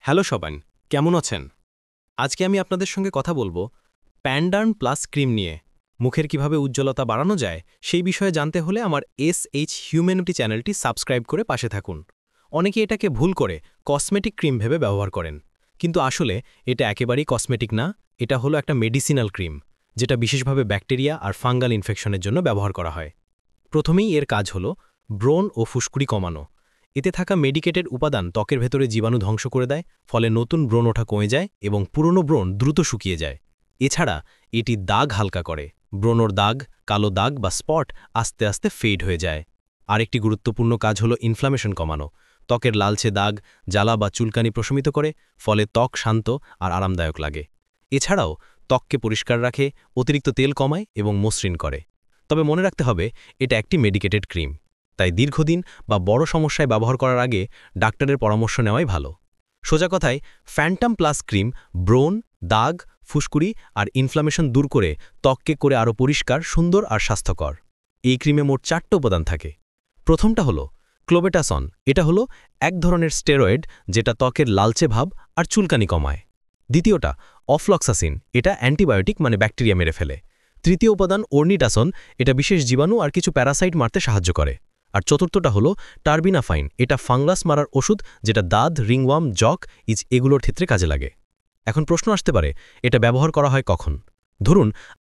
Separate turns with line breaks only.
Hello সবাই, কেমন আছেন? আজকে আমি আপনাদের সঙ্গে কথা বলবো প্যান্ডার্ন প্লাস ক্রিম নিয়ে। মুখের কিভাবে উজ্জ্বলতা বাড়ানো যায় সেই বিষয়ে জানতে হলে আমার SH হিউম্যানিটি চ্যানেলটি সাবস্ক্রাইব করে পাশে থাকুন। অনেকে এটাকে ভুল করে কসমেটিক ক্রিম ভেবে ব্যবহার করেন, কিন্তু আসলে এটা একেবারেই কসমেটিক না। এটা হলো একটা মেডিসিনাল ক্রিম, যেটা বিশেষভাবে ব্যাকটেরিয়া আর ফাঙ্গাল ইনফেকশনের জন্য ব্যবহার করা হয়। প্রথমেই এর কাজ হলো ব্রণ ও ফুসকুড়ি কমানো। এতে থাকা মেডিকেটেড উপাদান ত্বকের ভেতরে জীবাণু ধ্বংস করে দেয়, ফলে নতুন ব্রণ ওঠা কমে যায় এবং পুরনো ব্রণ দ্রুত শুকিয়ে যায়। এছাড়া এটি দাগ হালকা করে, ব্রণর দাগ, কালো দাগ বা স্পট আস্তে আস্তে ফেড হয়ে যায়। আরেকটি গুরুত্বপূর্ণ কাজ হলো ইনফ্লামেশন কমানো। ত্বকের লালচে দাগ, জ্বালা বা চুলকানি প্রশমিত করে, ফলে ত্বক শান্ত আর আরামদায়ক লাগে। এছাড়াও ত্বককে পরিষ্কার রাখে, অতিরিক্ত তেল কমায় এবং মসৃণ করে। তবে মনে রাখতে হবে, এটা একটি মেডিকেটেড ক্রিম, তাই দীর্ঘদিন বা বড় সমস্যায় ব্যবহার করার আগে ডাক্তারের পরামর্শ নেওয়াই ভালো। সোজা কথায়, ফ্যান্টাম প্লাস ক্রিম ব্রণ, দাগ, ফুসকুড়ি আর ইনফ্লামেশন দূর করে ত্বককে করে আরও পরিষ্কার, সুন্দর আর স্বাস্থ্যকর। এই ক্রিমে মোট 4টা উপাদান থাকে। প্রথমটা হলো ক্লোবেটাসন। এটা হলো এক ধরনের স্টেরয়েড, যেটা ত্বকের লালচে ভাব আর চুলকানি কমায়। দ্বিতীয়টা অফ্লক্সাসিন। এটা অ্যান্টিবায়োটিক, মানে ব্যাকটেরিয়া মেরে ফেলে। তৃতীয় উপাদান অর্নিডাসন। এটা বিশেষ জীবাণু আর কিছু প্যারাসাইট মারতে সাহায্য করে। আর চতুর্থটা হলো টার্বিনাফাইন। এটা ফাঙ্গাস মারার ওষুধ, যেটা দাঁত, রিংওয়ার্ম, জক, এগুলোর ক্ষেত্রে কাজে লাগে। এখন প্রশ্ন আসতে পারে, এটা ব্যবহার করা হয় কখন? ধরুন